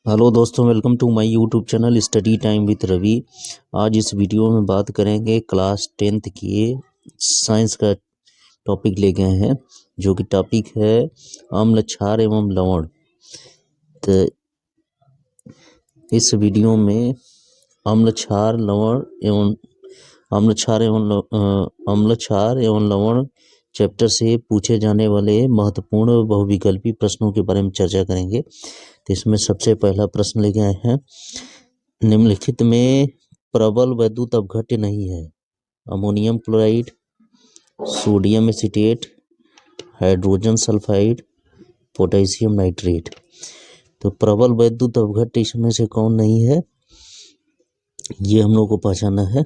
Hello दोस्तों, welcome to my YouTube channel study time with Ravi. आज इस वीडियो में बात करेंगे क्लास 10th के साइंस का टॉपिक ले गए हैं, जो कि टॉपिक है अम्ल, क्षार एवं लवण। तो इस वीडियो में अम्ल, क्षार, लवण एवं अम्ल, क्षार एवं लवण चैप्टर से पूछे जाने वाले महत्वपूर्ण बहुविकल्पी प्रश्नों के बारे में चर्चा करेंगे। तो इसमें सबसे पहला प्रश्न लेके आए हैं, निम्नलिखित में प्रबल वैद्युत अपघट्य नहीं है। Ammonium chloride, sodium acetate, hydrogen sulphide, potassium nitrate. तो प्रबल वैद्युत अपघट्य इसमें से कौन नहीं है, ये हम लोग को पहचानना है।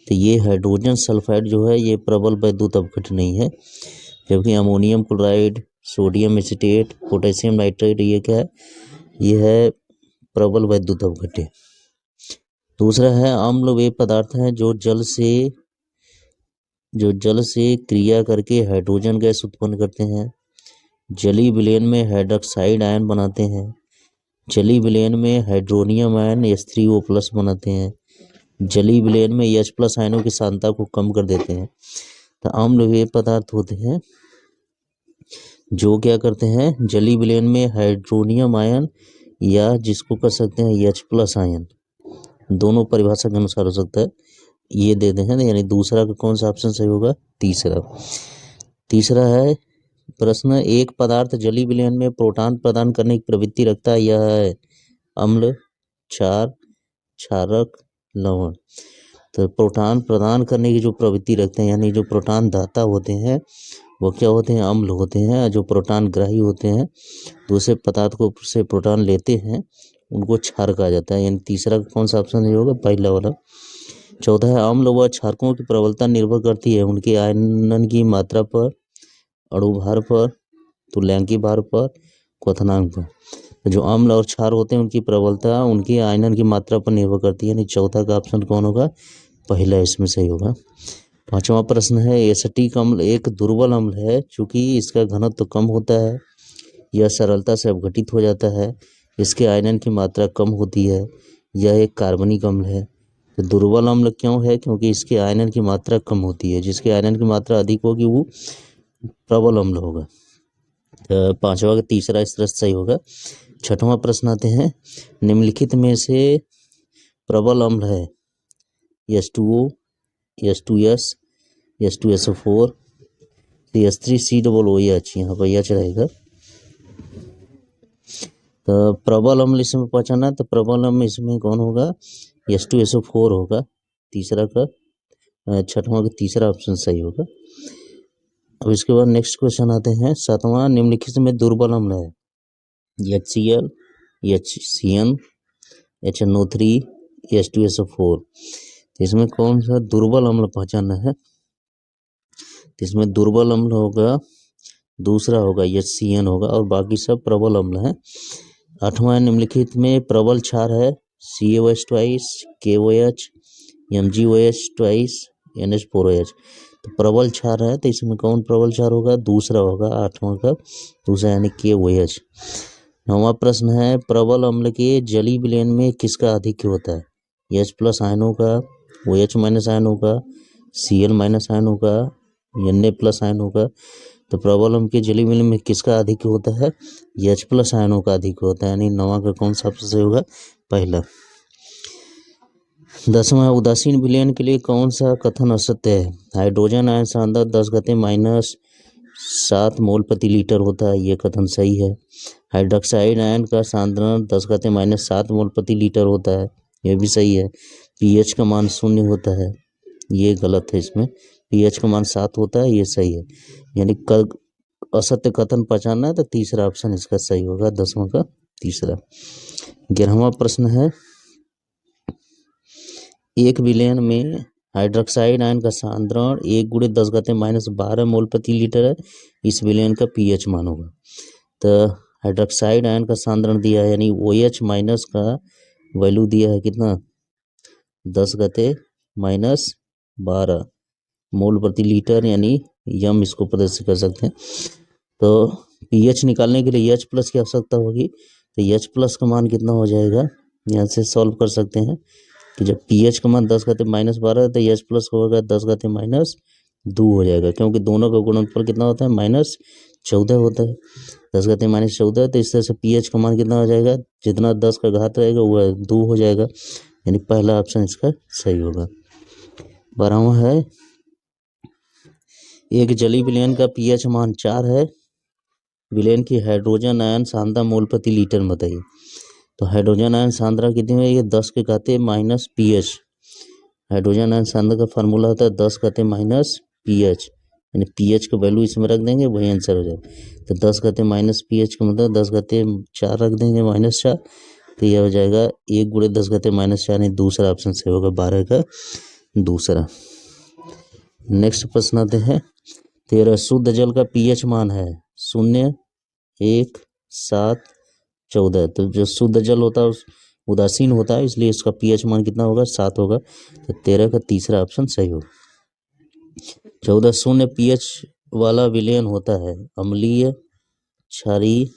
तो ये हाइड्रोजन सल्फाइड जो है ये प्रबल वैद्युत अपघट्य नहीं है, जबकि ammonium chloride, sodium acetate, potassium nitrate ये क्या है, ये है प्रबल वैद्युत अपघट्य। दूसरा है अम्ल वे पदार्थ हैं जो जल से क्रिया करके हाइड्रोजन गैस उत्पन्न करते हैं। जलीय विलयन में हाइड्रोक्साइड आयन बनाते हैं। जलीय विलयन में हाइड्रोनियम आयन H3O+ बनाते हैं। जलीय विलयन में H+ आयनों की सांद्रता को कम कर देते हैं। तो अम्ल वे पदार्थ होते हैं जो क्या करते हैं, जलीय विलयन में हाइड्रोनियम आयन या जिसको कह सकते हैं H+ आयन, दोनों परिभाषा के अनुसार हो सकता है, ये दे दें। यानी दूसरा का कौन सा ऑप्शन सही होगा, तीसरा है प्रश्न, एक पदार्थ जलीय विलयन में प्रोटॉन प्रदान करने की प्रवृत्ति रखता है, यह है अम्ल, क्षार, क्षारक, लवण। तो प्रोटॉन प्रदान करने की जो प्रवृत्ति रखते हैं, यानी जो प्रोटॉन दाता होते हैं वो क्या होते हैं, अम्ल होते हैं। जो प्रोटॉन ग्राही होते हैं, दूसरे पदार्थ को से प्रोटॉन लेते हैं, उनको क्षार कहा जाता है। यानी तीसरा कौन सा ऑप्शन सही होगा, पहला वाला। चौथा है अम्ल व क्षारकों की प्रबलता निर्भर करती है उनके आयनन की मात्रा पर, अणुभार पर, तुल्यांकी भार पर, क्वथनांक पर। जो अम्ल और क्षार होते हैं उनकी प्रबलता उनके आयनन की मात्रा पर निर्भर करती है। यानी चौथा का ऑप्शन कौन होगा, पहला इसमें सही होगा। पांचवा प्रश्न है, एसिटिक अम्ल एक दुर्बल अम्ल है, चूंकि इसका घनत्व तो कम होता है, यह सरलता से अपघटित हो जाता है, इसके आयनन की मात्रा कम होती है, यह एक कार्बनिक अम्ल है। तो दुर्बल अम्ल क्यों है, क्योंकि इसके आयनन की मात्रा कम होती है, जिसके आयनन की मात्रा अधिक होगी वो प्रबल अम्ल होगा। तो पांचवा का तीसरा इस तरह सही होगा। छठवां प्रश्न आते हैं, निम्नलिखित में से प्रबल अम्ल है H2O, H2S, H2SO4, H3COOH, यहाँ पर H रहेगा। तो प्रबल अम्ल इसमें पहचाना, तो प्रबल अम्ल इसमें कौन होगा, H2SO4 होगा। तीसरा का छठवां का तीसरा ऑप्शन सही होगा। अब इसके बाद नेक्स्ट क्वेश्चन आते हैं, सातवां, निम्नलिखित में दुर्बल अम्ल है HCl, HCN, HNO3, H2SO4। इसमें कौन सा दुर्बल अम्ल पहचानना है, तो इसमें दुर्बल अम्ल होगा, दूसरा होगा HCN होगा, और बाकी सब प्रबल अम्ल है। आठवां, निम्नलिखित में प्रबल क्षार है CaOH2, KOH, MgOH2, NH4OH। तो प्रबल क्षार है, तो इसमें कौन प्रबल क्षार होगा, दूसरा होगा, आठवां का दूसरा यानी KOH। नौवां प्रश्न है, प्रबल अम्ल के जलीय विलयन में किसका आधिक्य होता है, H+ आयनों का, OH- आयनों का, Cl- आयनों का, Na+ आयनों का। तो प्रबल अम्ल के जलीय विलयन में किसका आधिक्य होता है, H+ आयनों का अधिक होता है। यानी नौवां का कौन सा ऑप्शन सही होगा, पहला। दसवां, उदासीन विलयन के लिए कौन सा कथन असत्य है, हाइड्रोजन आयन सांद्रता 10⁻⁷ मोल प्रति लीटर होता है, ये कथन सही है। हाइड्रोक्साइड आयन का सांद्रण 10⁻⁷ मोल प्रति लीटर होता है, ये भी सही है। pH का मान 0 होता है, ये गलत है, इसमें pH का मान 7 होता है, ये सही है। यानी असत्य कथन पहचानना है, तो तीसरा ऑप्शन इसका सही होगा, दसवां का तीसरा। 11वां प्रश्न है, एक विलयन में हाइड्रोक्साइड आयन का सांद्रण 1 × 10⁻12 मोल प्रति लीटर है, इस विलयन का pH मान होगा। तो हाइड्रोक्साइड आयन का सांद्रण दिया है, यानी OH- का वैल्यू दिया है कितना, 10⁻12 मोल प्रति लीटर, यानी यम इसको प्रदर्शित कर सकते हैं। तो pH निकालने के लिए H+ की आवश्यकता होगी, तो H प्लस का मान कितना हो जाएगा, यहाँ से सॉल्व कर सकते हैं कि जब pH का मान 10⁻12 है तो H प्लस होगा 10⁻2 हो जाएगा, क्योंकि दोनों का गुणनफल कितना होता है, -14 होता है। 10⁻14 तो इस तरह से pH का मान कितना हो जाएगा, जितना 10 का घात रहेगा वह 2 हो जाएगा, यानी पहला ऑप्शन इसका सही होगा। 12वां है, एक जलीय विलयन का pH मान 4 है, विलयन की हाइड्रोजन आयन सांद्रता मोल प्रति लीटर बताइए। तो हाइड्रोजन आयन सांद्रता कितनी है, ये 10⁻⁻ pH। हाइड्रोजन आयन सांद्रता का फार्मूला होता है 10⁻⁻pH, यानी pH का वैल्यू इसमें रख देंगे, वही आंसर हो जाएगा। तो 10⁻⁻pH का मतलब 10⁻4 रख देंगे -4, तो यह हो जाएगा 1 × 10⁻⁻4, यानी दूसरा ऑप्शन सही होगा, 12 का दूसरा। नेक्स्ट प्रश्न आते हैं 13, शुद्ध जल का pH मान है 0, 1, 7, 14। तो जो शुद्ध जल होता है उदासीन होता है, इसलिए इसका pH मान कितना होगा, 7 होगा, तो 13 का तीसरा ऑप्शन सही होगा। 14, शून्य pH वाला विलयन होता है अम्लीय, क्षारीय,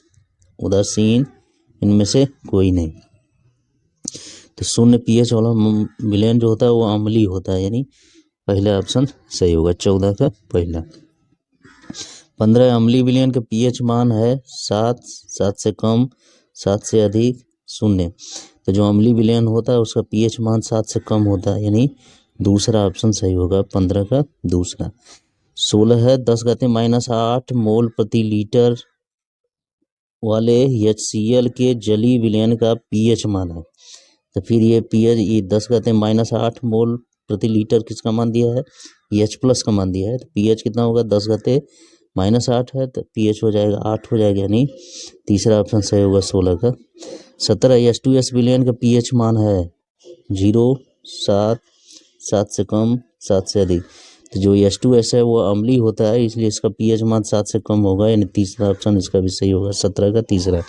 उदासीन, इनमें से कोई नहीं। तो शून्य pH वाला विलयन जो होता है वो अम्लीय होता है, यानी पहला ऑप्शन सही होगा, 14 का पहला। 15, अम्लीय विलयन का pH मान है 7, 7 से कम, 7 से अधिक, 0। तो जो अम्लीय विलयन होता है उसका pH मान 7 से कम होता है, यानी दूसरा ऑप्शन सही होगा, 15 का दूसरा। 16 है, 10⁻8 मोल प्रति लीटर वाले HCl के जलीय विलयन का pH मान है। तो फिर ये pH, ये 10⁻8 मोल प्रति लीटर किसका मान दिया है, H प्लस का मान दिया है, तो pH कितना होगा, 10⁻8 है, तो pH हो जाएगा 8 हो जाएगा, यानी तीसरा ऑप्शन सही होगा, 16 का। 17, H2S विलयन का pH मान है 0, 7, 7 से कम, 7 से अधिक। तो जो H2S है वो अम्लीय होता है, इसलिए इसका pH मान 7 से कम होगा, यानी तीसरा ऑप्शन इसका भी सही होगा, 17 का तीसरा।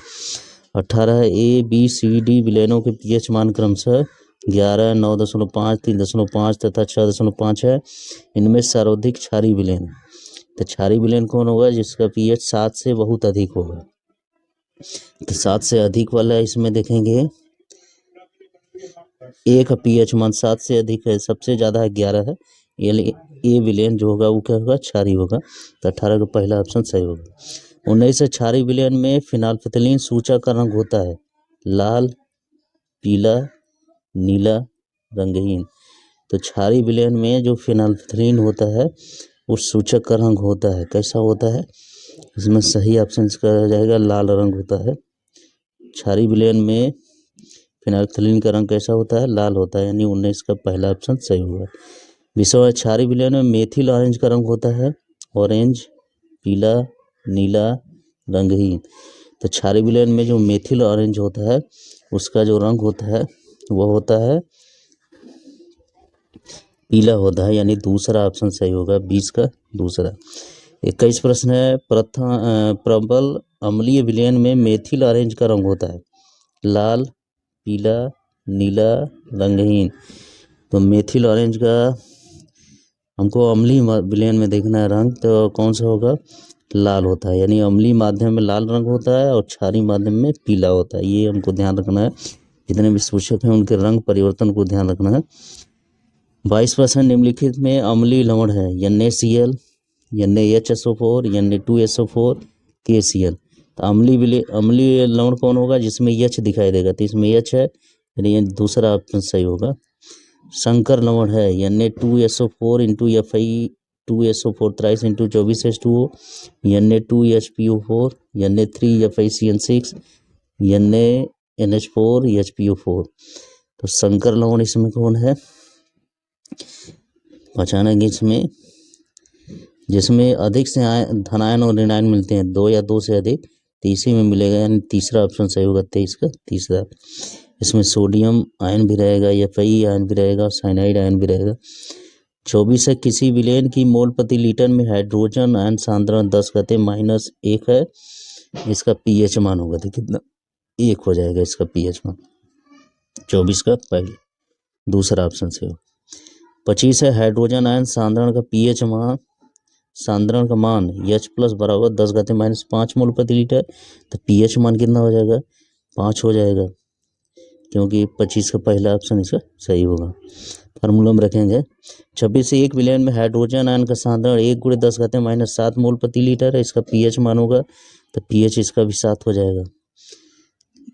18, A, B, C, D विलयनों के pH मान क्रमशः 11, 9.5, 3.5 तथा 6.5 है। इनमें सर्वाधिक क्षारीय विलयन, तो क्षारीय विलयन कौन होगा, जिसका pH 7 से बहुत अधिक होगा। तो 7 से अधिक वाला इसमें देखेंगे, ए का pH मान 7 से अधिक है, सबसे ज़्यादा है 11 है, यानी ए विलयन जो होगा वो क्या होगा, क्षारीय होगा। तो 18 का पहला ऑप्शन सही होगा। 19 से क्षारीय विलयन में फिनाइलफिथिलीन सूचक का रंग होता है लाल, पीला, नीला, रंगहीन। तो क्षारीय विलयन में जो फिनाइलफिथिलीन होता है उस सूचक का रंग होता है, कैसा होता है, इसमें सही ऑप्शन इसका हो जाएगा, लाल रंग होता है। क्षारीय विलयन में फिनाइलफिथिलीन का रंग कैसा होता है, लाल होता है, यानी 19 का पहला ऑप्शन सही होगा। विषय क्षारीय विलयन में मेथिल ऑरेंज का रंग होता है ऑरेंज, पीला, नीला, रंगहीन। तो क्षारीय विलयन में जो मेथिल ऑरेंज होता है उसका जो रंग होता है वो होता है पीला होता है, यानी दूसरा ऑप्शन सही होगा, 20 का दूसरा। 21 प्रश्न है, प्रबल अम्लीय विलयन में मेथिल ऑरेंज का रंग होता है लाल, पीला, नीला, रंगहीन। तो मेथिल ऑरेंज का हमको अम्लीय विलयन में देखना है रंग, तो कौन सा होगा, लाल होता है, यानी अम्लीय माध्यम में लाल रंग होता है और क्षारीय माध्यम में पीला होता है, ये हमको ध्यान रखना है। जितने भी सूचक हैं उनके रंग परिवर्तन को ध्यान रखना है। 22% निम्नलिखित में अम्लीय लवण है NaCl, NaHSO4, Na2SO4, KCl। तो अम्लीय लवण कौन होगा, जिसमें H दिखाई देगा, तो इसमें H है, यानी ये दूसरा ऑप्शन सही होगा। संकर लवण है Na2SO4 into Fe2SO4 23 into 24H2O, Na2HPO4, Na3FeCN6, NaNH4HPO4। तो संकर लवण इसमें कौन है, पहचानेंगे इसमें, जिसमें अधिक से धनायन और ऋणायन मिलते हैं, 2 या 2 से अधिक, तो इसी में मिलेगा, यानी तीसरा ऑप्शन सही होगा, 23 का तीसरा। इसमें सोडियम आयन भी रहेगा, Fe आयन भी रहेगा, साइनाइड आयन भी रहेगा। 24 है, किसी विलयन की मोल प्रति लीटर में हाइड्रोजन आयन सांद्रता 10⁻1 है, इसका pH मान होगा, तो कितना, 1 हो जाएगा इसका pH मान, 24 का पहले दूसरा ऑप्शन से हो। 25 है, हाइड्रोजन आयन सांद्रण का pH मान, सांद्रण का मान H प्लस बराबर 10⁻5 मोल प्रति लीटर, तो pH मान कितना हो जाएगा, 5 हो जाएगा, क्योंकि 25 का पहला ऑप्शन इसका सही होगा। फार्मूला में रखेंगे 26 से 1 विलयन में हाइड्रोजन आयन का सांद्रण 1 × 10⁻⁷ मोल प्रति लीटर है। इसका पीएच मान होगा, तो पीएच इसका भी 7 हो जाएगा।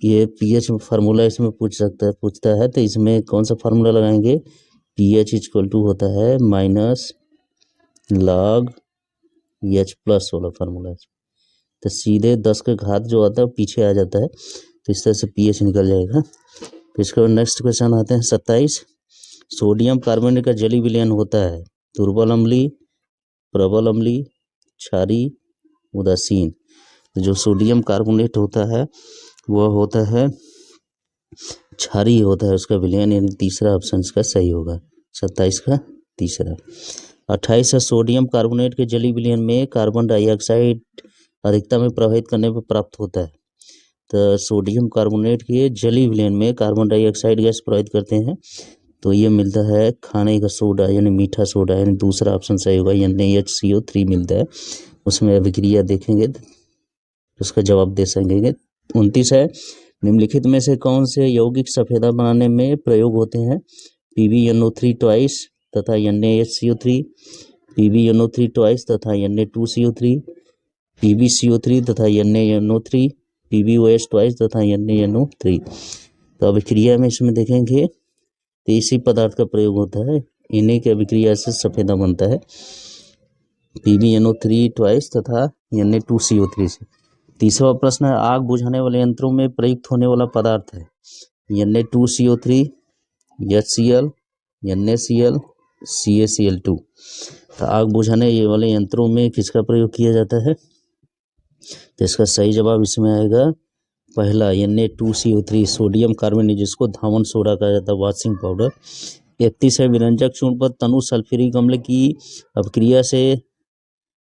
ये पीएच फार्मूला इसमें पूछता है, तो इसमें कौन सा फार्मूला लगाएंगे? पीएच इक्वल टू होता है -log H+ वाला फार्मूला। तो सीधे 10 का घात जो आता है पीछे आ जाता है, तो इस तरह से पीएच निकल जाएगा। तो इसके बाद नेक्स्ट क्वेश्चन आते हैं 27। सोडियम कार्बोनेट का जलीय विलयन होता है दुर्बल अम्लीय, प्रबल अम्लीय, क्षारीय, उदासीन। तो जो सोडियम कार्बोनेट होता है वह होता है क्षारीय होता है उसका विलयन, यानी तीसरा ऑप्शन इसका सही होगा, 27 का तीसरा। 28 है सोडियम कार्बोनेट के जलीय विलयन में कार्बन डाइऑक्साइड अधिकता में प्रभावित करने पर प्राप्त होता है। तो सोडियम कार्बोनेट के जलीय विलयन में कार्बन डाइऑक्साइड गैस प्रभावित करते हैं, तो ये मिलता है खाने का सोडा यानी मीठा सोडा, यानी दूसरा ऑप्शन सही होगा, NaHCO3 मिलता है। उसमें अभिक्रिया देखेंगे तो उसका जवाब दे सकेंगे। 29 है निम्नलिखित में से कौन से यौगिक सफेदा बनाने में प्रयोग होते हैं? PbNO3 ट्वाइस तथा NaHCO3, PbNO3 ट्वाइस तथा Na2CO3, PbCO3 तथा NaNO3, PbOH ट्वाइस तथा NaNO3। तो अभिक्रिया में इसमें देखेंगे तो इसी पदार्थ का प्रयोग होता है, इन्हीं के अभिक्रिया से सफेदा बनता है, PbNO3 ट्वाइस तथा Na2CO3 से। तीसरा प्रश्न है आग बुझाने वाले यंत्रों में प्रयुक्त होने वाला पदार्थ है Na2CO3, HCl, NaCl, CaCl2। तो आग बुझाने वाले यंत्रों में किसका प्रयोग किया जाता है? तो इसका सही जवाब इसमें आएगा पहला Na2CO3 सोडियम कार्बोनेट, जिसको धावन सोडा कहा जाता है, वॉशिंग पाउडर। 31 है विरंजक चूर्ण पर तनु सल्फ्यूरिक अम्ल की अपक्रिया से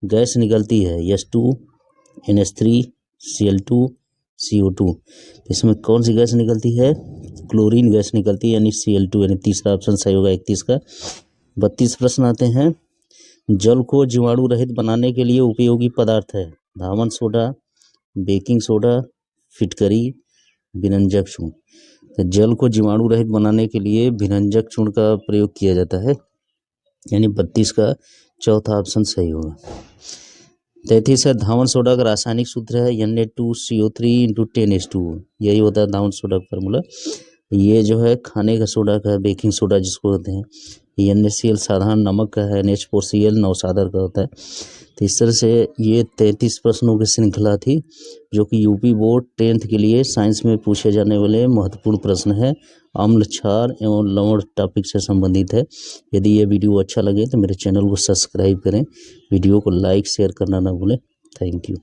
गैस निकलती है H2NH3Cl2CO2। इसमें कौन सी गैस निकलती है? क्लोरीन गैस निकलती है, यानी Cl2, यानी तीसरा ऑप्शन सही होगा 31 का। 32 प्रश्न आते हैं जल को जीवाणु रहित बनाने के लिए उपयोगी पदार्थ है धावन सोडा, बेकिंग सोडा, फिटकरी, विरंजक चूर्ण। तो जल को जीवाणु रहित बनाने के लिए विरंजक चूर्ण का प्रयोग किया जाता है, यानी 32 का चौथा ऑप्शन सही होगा। 33 है धावन सोडा का रासायनिक सूत्र है Na2CO3 × 10H2। यही होता है धावन सोडा का फार्मूला। ये जो है खाने का सोडा का है, बेकिंग सोडा जिसको होते हैं, NaCl साधारण नमक का है, NH4Cl नौसादर का होता है। तो इस तरह से ये 33 प्रश्नों की श्रृंखला थी, जो कि यूपी बोर्ड 10th के लिए साइंस में पूछे जाने वाले महत्वपूर्ण प्रश्न है, अम्ल, क्षार एवं लवण टॉपिक से संबंधित है। यदि ये वीडियो अच्छा लगे तो मेरे चैनल को सब्सक्राइब करें, वीडियो को लाइक शेयर करना ना भूलें। Thank you.